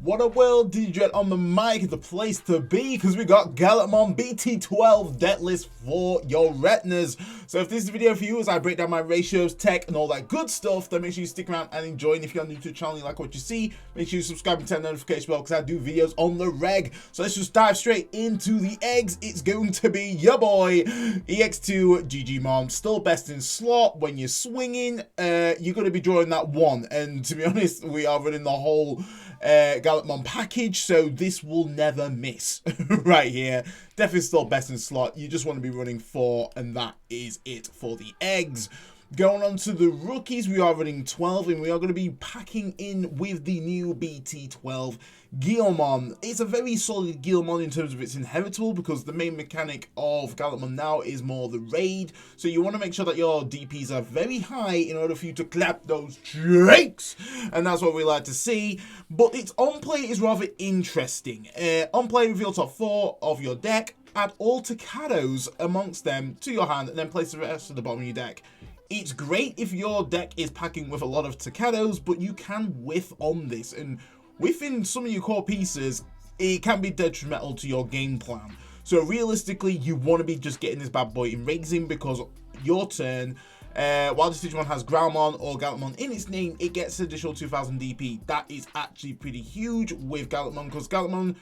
What a world, DJ on the mic, the place to be, because we got Gallantmon BT12 debt list for your retinas. So if this is a video for you as I break down my ratios, tech, and all that good stuff, then make sure you stick around and enjoy. And if you're new to the channel and you like what you see, make sure you subscribe and turn the notification bell, because I do videos on the reg. So let's just dive straight into the eggs. It's going to be your boy, EX2 Digimon, still best in slot. When you're swinging, you're going to be drawing that one. And to be honest, we are running the whole Gallantmon package, so this will never miss right here. Definitely still best in slot. You just want to be running 4, and that is it for the eggs. Going on to the rookies, we are running 12, and we are going to be packing in with the new BT12 Gallantmon. It's a very solid Gallantmon in terms of its inheritable, because the main mechanic of Gallantmon now is more the raid. So you want to make sure that your DPs are very high in order for you to clap those cheeks, and that's what we like to see. But its on play is rather interesting. On play, reveal top 4 of your deck, add all Takados amongst them to your hand, and then place the rest at the bottom of your deck. It's great if your deck is packing with a lot of Takados, but you can whiff on this, and whiffing some of your core pieces, it can be detrimental to your game plan. So realistically, you want to be just getting this bad boy in raising, because your turn, while this Digimon has Gallantmon or Gallantmon in its name, it gets additional 2000 DP. That is actually pretty huge with Gallantmon, because Gallantmon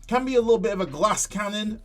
can be a little bit of a glass cannon,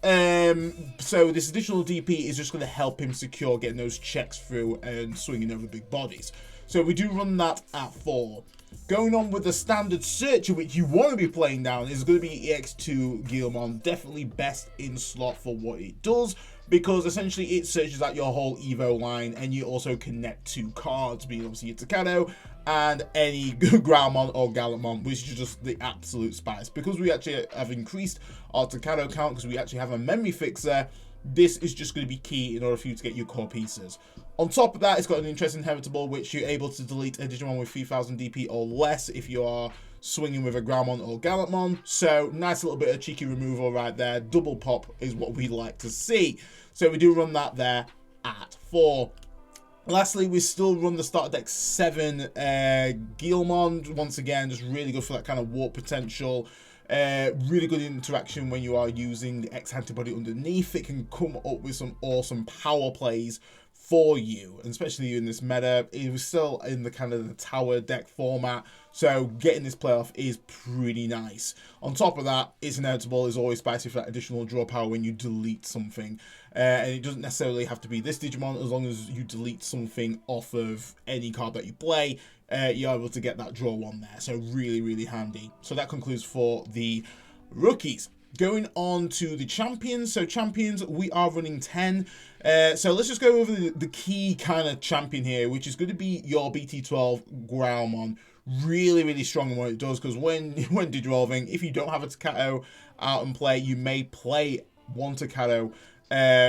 so this additional DP is just going to help him secure getting those checks through and swinging over big bodies. So we do run that at 4. Going on with the standard searcher, which you want to be playing down, is going to be EX2 Gallantmon. Definitely best in slot for what it does, because essentially it searches out your whole Evo line, and you also connect 2 cards, being obviously your Takado and any Gallantmon or Gallantmon, which is just the absolute spice. Because we actually have increased our Takado count, because we actually have a memory fixer, this is just going to be key in order for you to get your core pieces. On top of that, it's got an interesting inheritable, which you're able to delete a Digimon with 3000 DP or less if you are swinging with a Gallantmon or Gallantmon. So nice little bit of cheeky removal right there. Double pop is what we like to see. So we do run that there at 4. Lastly, we still run the starter deck 7 Gallantmon. Once again, just really good for that kind of warp potential. Really good interaction when you are using the X antibody underneath. It can come up with some awesome power plays for you, and especially in this meta. It was still in the kind of the tower deck format, so getting this playoff is pretty nice. On top of that, its inevitable is always spicy for that additional draw power when you delete something, and it doesn't necessarily have to be this Digimon. As long as you delete something off of any card that you play, you're able to get that draw 1 there, so really handy. So that concludes for the rookies. Going on to the champions. So champions, we are running 10. So let's just go over the key kind of champion here, which is going to be your BT12 Gallantmon. Really strong in what it does, because when Digivolving, if you don't have a Takado out and play, you may play 1 Takado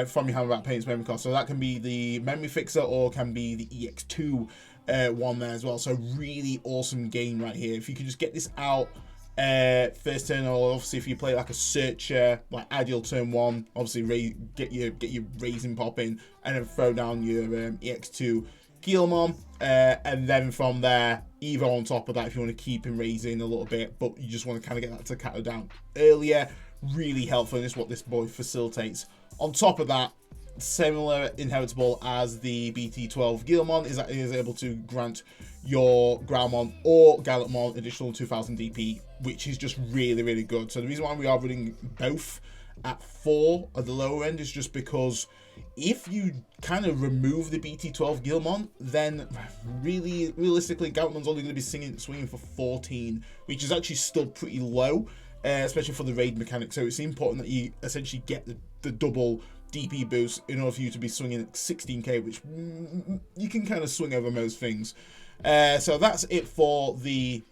from your hand without paying its memory cost. So that can be the memory fixer, or can be the EX2 one there as well. So really awesome game right here. If you can just get this out first turn, or obviously if you play like a searcher, like ideal turn 1, obviously get your raising popping, and then throw down your EX2 Gallantmon, and then from there Evo on top of that if you want to keep him raising a little bit, but you just want to kind of get that Takado down earlier. Really helpful, and this is what this boy facilitates. On top of that, similar inheritable as the BT12 Gallantmon is that it is able to grant your Gallantmon or Gallantmon additional 2000 DP, which is just really good. So the reason why we are running both at 4 at the lower end is just because if you kind of remove the BT12 Gallantmon, then realistically Gallantmon's only going to be swinging for 14, which is actually still pretty low, especially for the raid mechanic. So it's important that you essentially get the double DP boost in order for you to be swinging at 16k, which you can kind of swing over most things. So that's it for the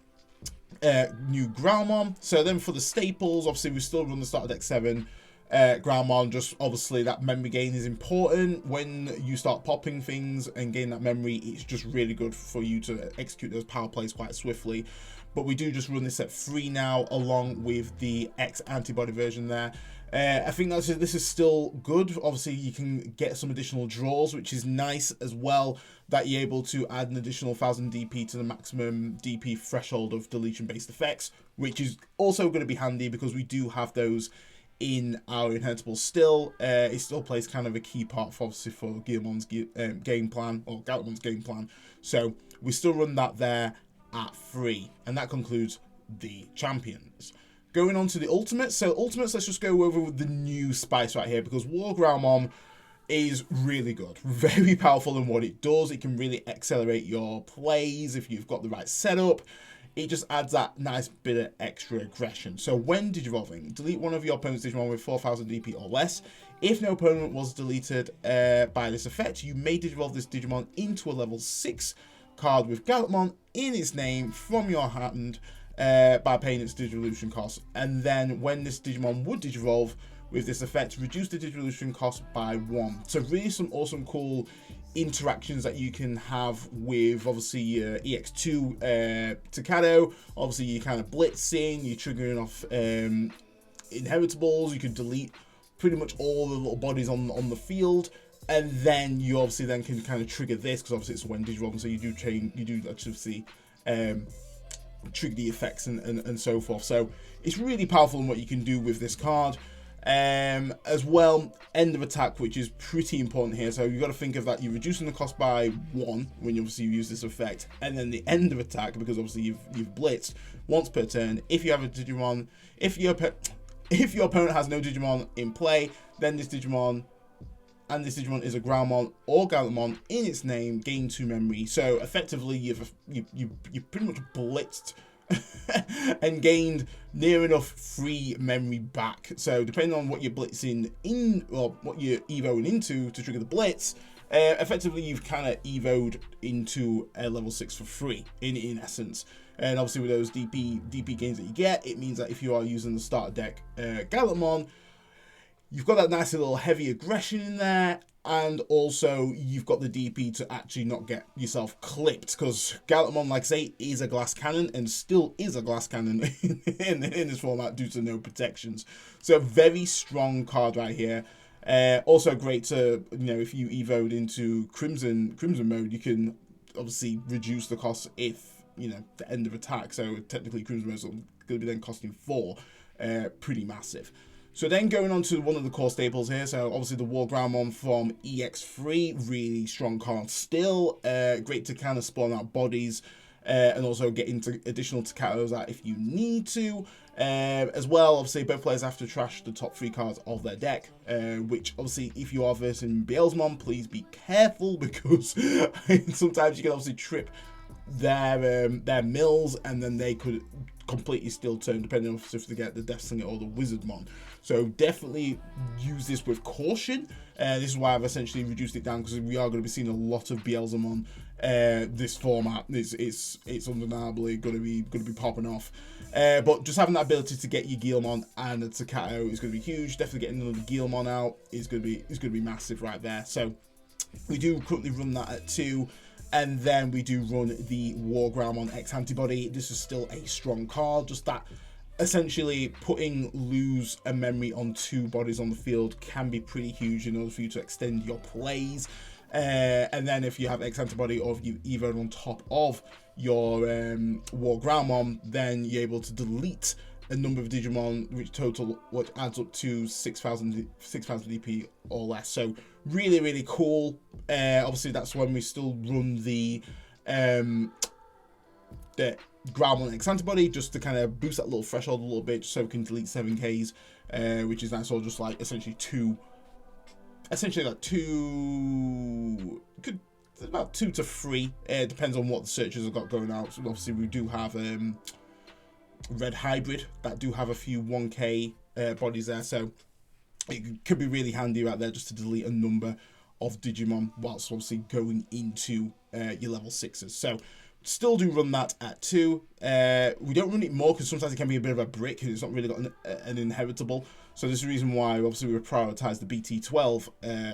new Gallantmon. So then for the staples, obviously we still run the starter deck 7 Gallantmon. Just obviously that memory gain is important when you start popping things and gain that memory. It's just really good for you to execute those power plays quite swiftly. But we do just run this at 3 now, along with the X antibody version there. I think this is still good. Obviously, you can get some additional draws, which is nice as well, that you're able to add an additional 1000 DP to the maximum DP threshold of deletion-based effects, which is also going to be handy because we do have those in our inheritable still. It still plays kind of a key part for, obviously, for Gallantmon's game plan, or Gallantmon's game plan. So we still run that there at 3, and that concludes the champions. Going on to the ultimates. So ultimates, let's just go over with the new spice right here, because War Gallantmon is really good, very powerful in what it does. It can really accelerate your plays if you've got the right setup. It just adds that nice bit of extra aggression. So when digivolving, delete one of your opponent's Digimon with 4000 DP or less. If no opponent was deleted by this effect, you may digivolve this Digimon into a level 6 card with Gallantmon in its name from your hand by paying its Digivolution cost. And then when this Digimon would digivolve with this effect, reduce the Digivolution cost by 1. So really some awesome cool interactions that you can have with, obviously, EX2 Takado. Obviously, you're kind of blitzing, you're triggering off inheritables, you can delete pretty much all the little bodies on the field, and then you obviously then can kind of trigger this, because obviously it's when digivolving, so you do actually see trigger the effects and so forth. So it's really powerful in what you can do with this card. As well, end of attack, which is pretty important here. So you've got to think of that, you're reducing the cost by 1 when you obviously use this effect, and then the end of attack, because obviously you've blitzed once per turn. If you have a Digimon, if your opponent has no Digimon in play, then this Digimon, and this Digimon is a Gallantmon or Gallantmon in its name, gain 2 memory. So effectively, you've pretty much blitzed and gained near enough free memory back. So depending on what you're blitzing in, or what you're evoing into to trigger the blitz, effectively you've kind of evoed into a level 6 for free in essence. And obviously with those DP gains that you get, it means that if you are using the starter deck Gallantmon, you've got that nice little heavy aggression in there, and also you've got the DP to actually not get yourself clipped, because Gallantmon, like I say, is a glass cannon, and still is a glass cannon in this format due to no protections. So very strong card right here. Also great to, if you evoed into Crimson mode, you can obviously reduce the cost if, the end of attack. So technically Crimson mode is going to be then costing 4, pretty massive. So then going on to one of the core staples here, so obviously the War Gallantmon from EX3, really strong card still, great to kind of spawn out bodies, and also get into additional Takatos out if you need to. As well, obviously both players have to trash the top 3 cards of their deck, which obviously if you are versing Beelzemon, please be careful, because sometimes you can obviously trip their mills, and then they could completely still turn, depending on if they get the Death Slinger or the Wizardmon. So definitely use this with caution. This is why I've essentially reduced it down, because we are going to be seeing a lot of Beelzemon this format. It's undeniably going to be popping off. But just having that ability to get your Guilmon and a Takato is going to be huge. Definitely getting another Guilmon out is going to be massive right there. So we do currently run that at 2. And then we do run the War Gallantmon X Antibody. This is still a strong card, just that essentially lose a memory on 2 bodies on the field can be pretty huge in order for you to extend your plays. And then if you have X Antibody, or if you evoed on top of your War Gallantmon, then you're able to delete a number of Digimon, which adds up to 6,000 DP or less. So really, really cool. Obviously, that's when we still run the Gallantmon X Antibody, just to kind of boost that little threshold a little bit, so we can delete 7Ks, which is nice. Or just like essentially about 2 to 3. Depends on what the searches have got going out. So obviously, we do have Red Hybrid that do have a few 1K bodies there, so it could be really handy right there, just to delete a number of Digimon whilst obviously going into your level 6s. So still do run that at 2. We don't run it more because sometimes it can be a bit of a brick and it's not really got an inheritable. So this is the reason why obviously we prioritize the BT12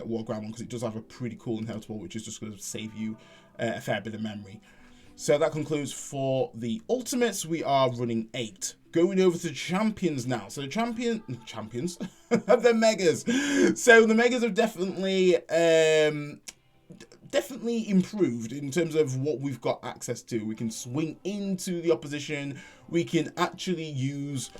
War Gallantmon, because it does have a pretty cool inheritable, which is just going to save you a fair bit of memory. So that concludes for the ultimates. We are running 8. going over to champions now. So the champions, the megas. So the megas have definitely improved in terms of what we've got access to. We can swing into the opposition. We can actually use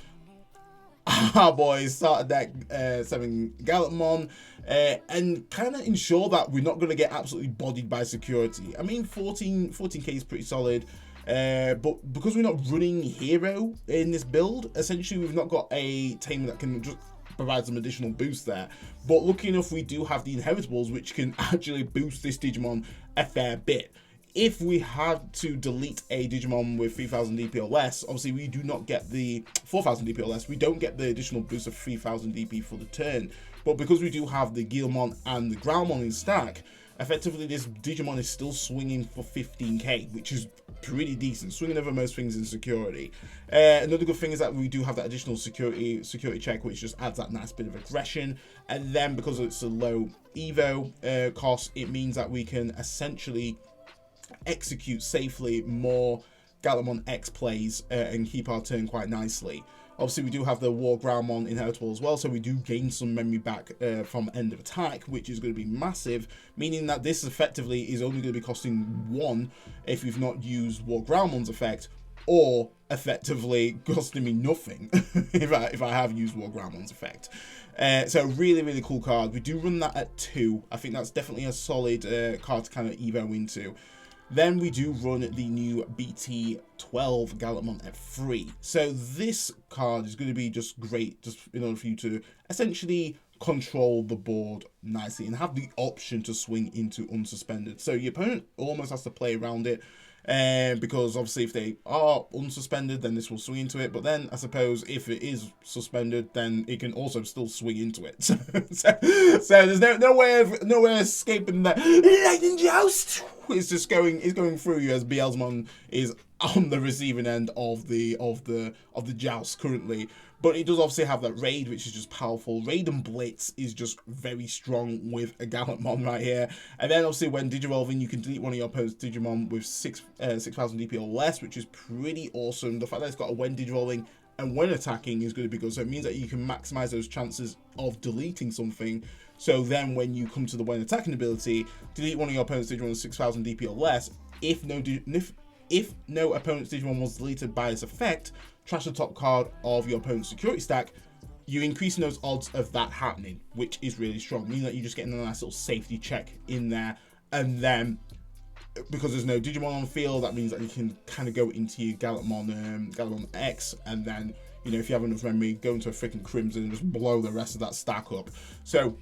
our boys starter deck 7 Gallantmon and kind of ensure that we're not going to get absolutely bodied by security. I mean, 14k is pretty solid. But because we're not running hero in this build, essentially we've not got a Tamer that can just provide some additional boost there. But lucky enough, we do have the inheritables, which can actually boost this Digimon a fair bit. If we had to delete a Digimon with 3000 DP or less, obviously we do not get the 4000 DP or less. We don't get the additional boost of 3000 DP for the turn. But because we do have the Gallantmon and the Groundmon in stack, effectively this Digimon is still swinging for 15k, which is pretty decent, swinging over most things in security. Another good thing is that we do have that additional security check, which just adds that nice bit of aggression. And then because it's a low evo cost, it means that we can essentially execute safely more Gallantmon X plays and keep our turn quite nicely. Obviously, we do have the War Groundmon inheritable as well, so we do gain some memory back from end of attack, which is going to be massive, meaning that this effectively is only going to be costing 1 if we've not used War Groundmon's effect, or effectively costing me nothing if I have used War Groundmon's effect. So really, really cool card. We do run that at 2. I think that's definitely a solid card to kind of evo into. Then we do run the new BT12 Gallantmon at 3. So this card is going to be just great, just in order for you to essentially control the board nicely and have the option to swing into unsuspended. So your opponent almost has to play around it, because obviously if they are unsuspended, then this will swing into it. But then I suppose if it is suspended, then it can also still swing into it. So there's no way of escaping that lightning joust. It's just going through you, as Bellsmon is on the receiving end of the joust currently. But it does obviously have that raid, which is just powerful. Raid and Blitz is just very strong with a Gallantmon right here. And then obviously when Digivolving, you can delete one of your opponent's Digimon with 6,000 DP or less, which is pretty awesome. The fact that it's got a when Digivolving and when attacking is going to be good. So it means that you can maximize those chances of deleting something. So then when you come to the when attacking ability, delete one of your opponent's Digimon with 6,000 DP or less. If no opponent's Digimon was deleted by its effect, trash the top card of your opponent's security stack, you're increasing those odds of that happening, which is really strong, meaning that you're just getting a nice little safety check in there. And then because there's no Digimon on the field, that means that you can kind of go into your Gallantmon X, and then, you know, if you have enough memory, go into a freaking Crimson and just blow the rest of that stack up. So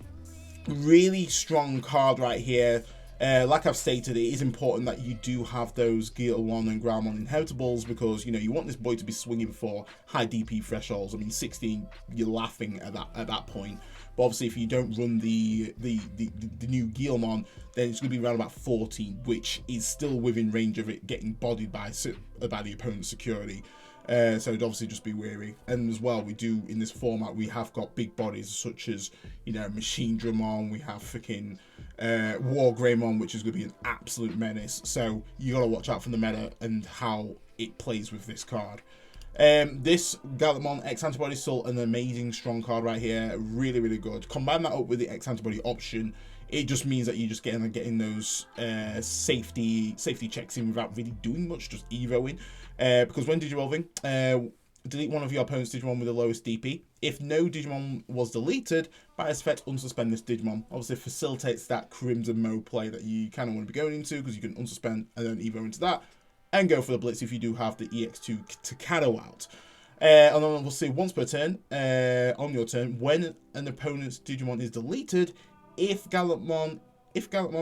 really strong card right here. Like I've stated, it is important that you do have those Gallantmon and Groundmon inheritables, because, you know, you want this boy to be swinging for high DP thresholds. I mean, 16, you're laughing at that point. But obviously, if you don't run the new Gallantmon, then it's going to be around about 14, which is still within range of it getting bodied by the opponent's security. So it'd obviously just be wary. And as well, we do, in this format, we have got big bodies such as, you know, Machine Drummon, we have freaking War Greymon, which is going to be an absolute menace. So you got to watch out for the meta and how it plays with this card. This Gallantmon X Antibody is still an amazing strong card right here. Really, really good. Combine that up with the X Antibody option, it just means that you're just getting those safety checks in without really doing much, just evoing. Because when Digivolving, delete one of your opponent's Digimon with the lowest DP. If no Digimon was deleted, by its effect, unsuspend this Digimon. Obviously facilitates that Crimson mode play that you kind of want to be going into, because you can unsuspend and then evo into that, and go for the Blitz if you do have the EX2 Takado out. And then we'll see once per turn, on your turn, when an opponent's Digimon is deleted, if Gallantmon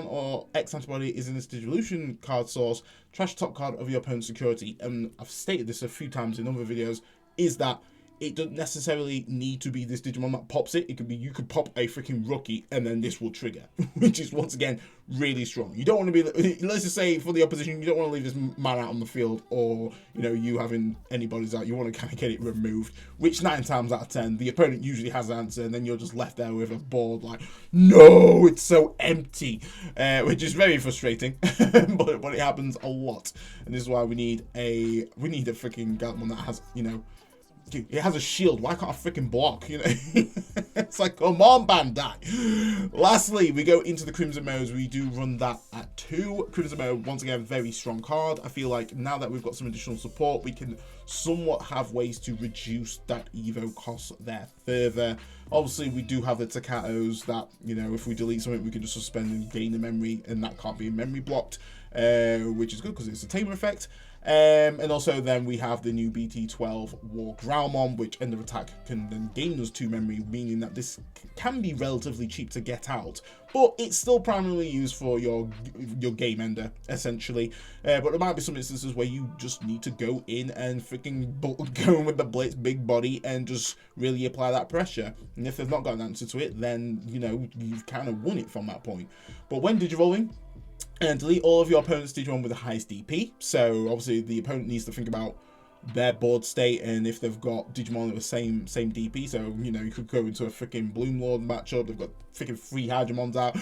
or X Antibody is in this Digivolution card source, trash top card of your opponent's security. And I've stated this a few times in other videos, is that it doesn't necessarily need to be this Digimon that pops it. It could be, you could pop a freaking rookie and then this will trigger, which is once again really strong. You don't want to be, let's just say for the opposition, you don't want to leave this man out on the field, or, you know, you having anybody's out. You want to kind of get it removed, which 9 times out of 10 the opponent usually has an answer, and then you're just left there with a board like, no, it's so empty, which is very frustrating. but it happens a lot, and this is why we need a freaking Gallantmon that has, you know, dude, it has a shield. Why can't I freaking block? You know, it's like, come on, Bandai. Lastly, we go into the Crimson modes. We do run that at 2. Crimson mode, once again, very strong card. I feel like now that we've got some additional support, we can somewhat have ways to reduce that Evo cost there further. Obviously, we do have the Takatos that, you know, if we delete something, we can just suspend and gain the memory, and that can't be memory blocked, which is good because it's a Tamer effect. And also then we have the new BT12 War Gallantmon, which end of attack can then gain us 2 memory, meaning that this can be relatively cheap to get out, but it's still primarily used for your game ender, essentially. But there might be some instances where you just need to go in and freaking go in with the Blitz big body and just really apply that pressure. And if they've not got an answer to it, then, you know, you've kind of won it from that point. But when digivolving, and delete all of your opponent's Digimon with the highest DP. So obviously the opponent needs to think about their board state and if they've got Digimon with the same DP. So, you know, you could go into a freaking Bloom Lord matchup. They've got freaking 3 Hydramons out.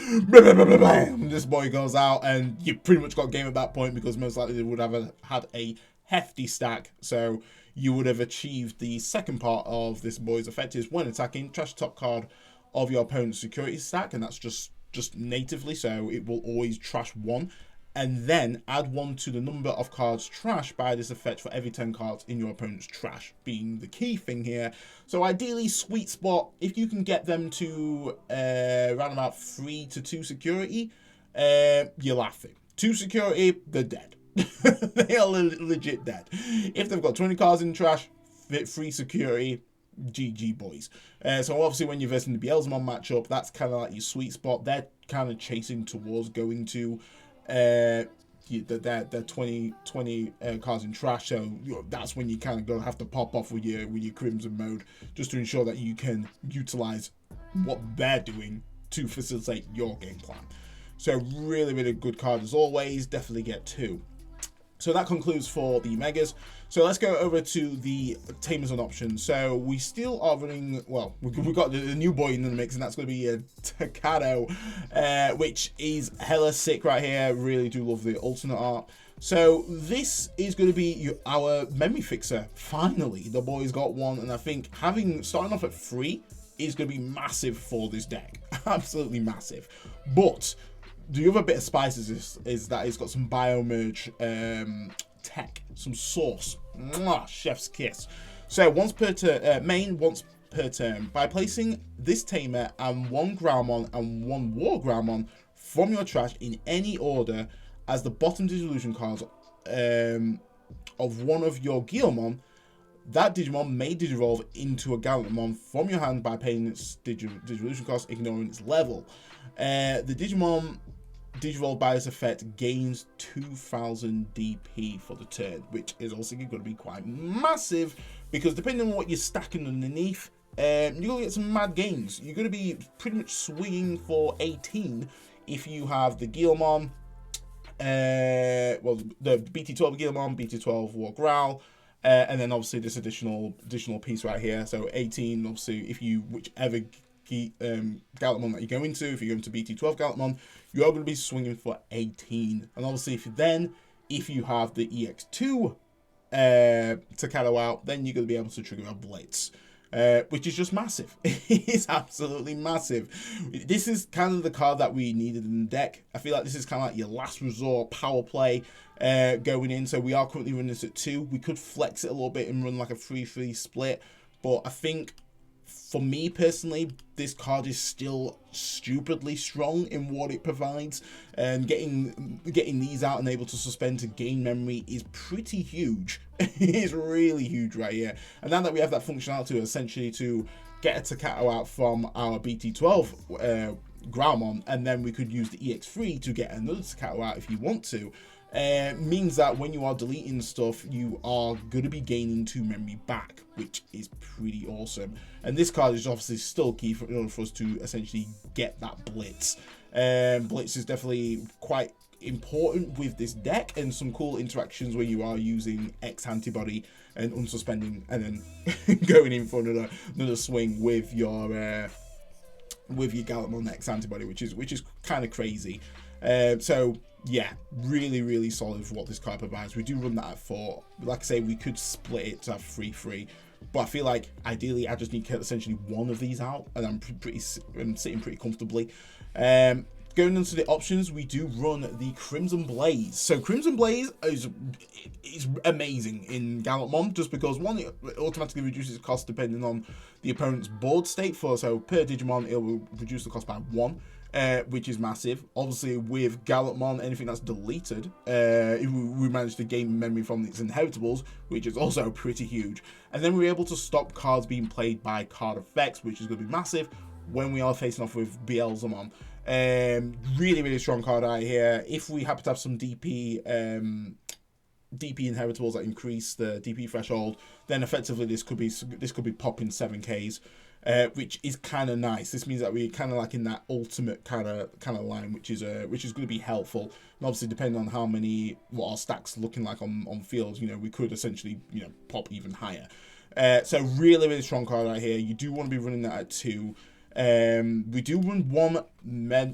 Bam, this boy goes out and you pretty much got game at that point, because most likely they would have had a hefty stack. So you would have achieved the second part of this boy's effect, is when attacking, trash top card of your opponent's security stack, and that's just natively, so it will always trash 1, and then add 1 to the number of cards trashed by this effect for every 10 cards in your opponent's trash, being the key thing here. So ideally, sweet spot, if you can get them to around about 3 to 2 security, you're laughing. 2 security, they're dead. They are legit dead. If they've got 20 cards in trash, 3 security, GG boys. So obviously when you're versing the Gallantmon matchup, that's kind of like your sweet spot. They're kind of chasing towards going to their 20 cards in trash, so that's when you kind of go have to pop off with your Crimson mode, just to ensure that you can utilize what they're doing to facilitate your game plan. So really good card as always. Definitely get 2. So that concludes for the Megas. So let's go over to the Tamers and options. So we still are running, well, we've got the new boy in the mix, and that's going to be a Takato, which is hella sick right here. Really do love the alternate art. So this is going to be our memory fixer. Finally, the boy's got one, and I think starting off at 3 is going to be massive for this deck. Absolutely massive. But the other bit of spice is that it's got some biomerge tech, some sauce. Mwah, chef's kiss. So once per turn, once per turn, by placing this Tamer and 1 Gallantmon and 1 War Gallantmon from your trash in any order as the bottom Digivolution cards of one of your Gallantmon, that Digimon may Digivolve into a Gallantmon from your hand by paying its Digivolution cost, ignoring its level. The Digimon Digivolve by this effect gains 2000 DP for the turn, which is also going to be quite massive, because depending on what you're stacking underneath, you're going to get some mad gains. You're going to be pretty much swinging for 18 if you have the Gallantmon, well, the BT12 Gallantmon, BT12 War Growl, and then obviously this additional piece right here. So 18, obviously, if you, whichever Gallantmon that you go into, if you go into BT12 Gallantmon, you are going to be swinging for 18. And obviously if you have the EX2 Takato out, then you're going to be able to trigger a Blitz, which is just massive. It's absolutely massive. This is kind of the card that we needed in the deck. I feel like this is kind of like your last resort power play going in. So we are currently running this at 2. We could flex it a little bit and run like a 3-3 split, but I think for me personally, this card is still stupidly strong in what it provides, and getting these out and able to suspend to gain memory is pretty huge. It's really huge right here. And now that we have that functionality essentially to get a Takato out from our BT12 Gallantmon, and then we could use the EX3 to get another Takato out if you want to, means that when you are deleting stuff, you are going to be gaining 2 memory back, which is pretty awesome. And this card is obviously still key in order for us to essentially get that Blitz. Blitz is definitely quite important with this deck, and some cool interactions where you are using X antibody and unsuspending, and then going in for another swing with your Gallantmon X antibody, which is kind of crazy. So yeah, really solid for what this card provides. We do run that at 4. Like I say, we could split it to have 3-3, but I feel like ideally I just need essentially one of these out, and I'm sitting pretty comfortably. Going into the options, we do run the Crimson Blaze. So Crimson Blaze is amazing in Gallantmon, just because one, it automatically reduces cost depending on the opponent's board state. So per Digimon, it will reduce the cost by 1. Which is massive. Obviously, with Gallantmon, anything that's deleted, we managed to gain memory from its inheritables, which is also pretty huge. And then we're able to stop cards being played by card effects, which is going to be massive when we are facing off with Beelzemon. Really strong card out here. If we happen to have some DP inheritables that increase the DP threshold, then effectively this could be popping 7Ks. Which is kind of nice. This means that we're kind of like in that ultimate kind of line, which is going to be helpful. And obviously, depending on what our stack's looking like on fields, we could essentially pop even higher. So really strong card right here. You do want to be running that at 2. We do run 1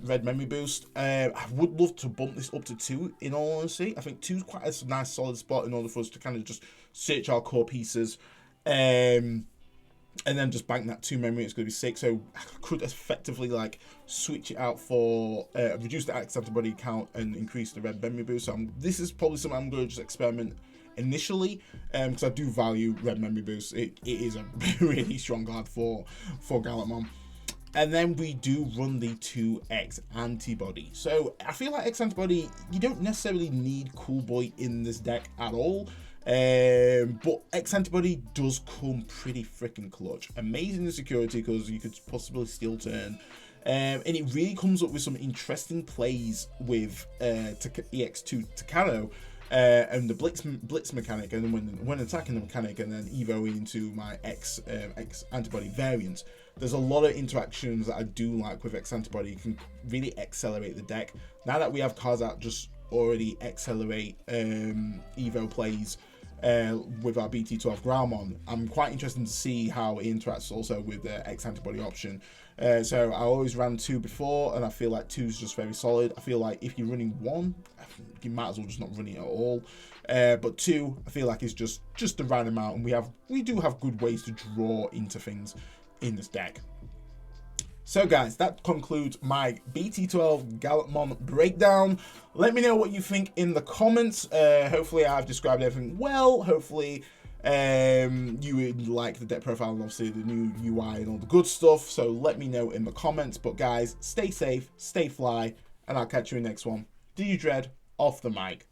red memory boost. I would love to bump this up to 2. In all honesty, I think 2 is quite a nice solid spot in order for us to kind of just search our core pieces. And then just bank that 2 memory, it's going to be 6. So I could effectively like switch it out for reduce the X antibody count and increase the red memory boost. So this is probably something I'm going to just experiment initially, because I do value red memory boost. It is a really strong card for Gallantmon. And then we do run the 2X antibody. So I feel like X antibody, you don't necessarily need Cool Boy in this deck at all. But X antibody does come pretty freaking clutch. Amazing in security because you could possibly steal turn. And it really comes up with some interesting plays with EX2 Takano and the blitz mechanic, and then when attacking the mechanic, and then evoing into my X antibody variant. There's a lot of interactions that I do like with X antibody. You can really accelerate the deck. Now that we have cards that just already accelerate evo plays with our BT12 Gallantmon, I'm quite interested to see how it interacts also with the X antibody option. So I always ran 2 before, and I feel like 2 is just very solid. I feel like if you're running 1, you might as well just not run it at all. But 2, I feel like it's just the right amount, and we do have good ways to draw into things in this deck. So guys, that concludes my BT12 Gallantmon breakdown. Let me know what you think in the comments. Hopefully I've described everything well. Hopefully you would like the deck profile and obviously the new UI and all the good stuff. So let me know in the comments. But guys, stay safe, stay fly, and I'll catch you in the next one. Do you dread off the mic?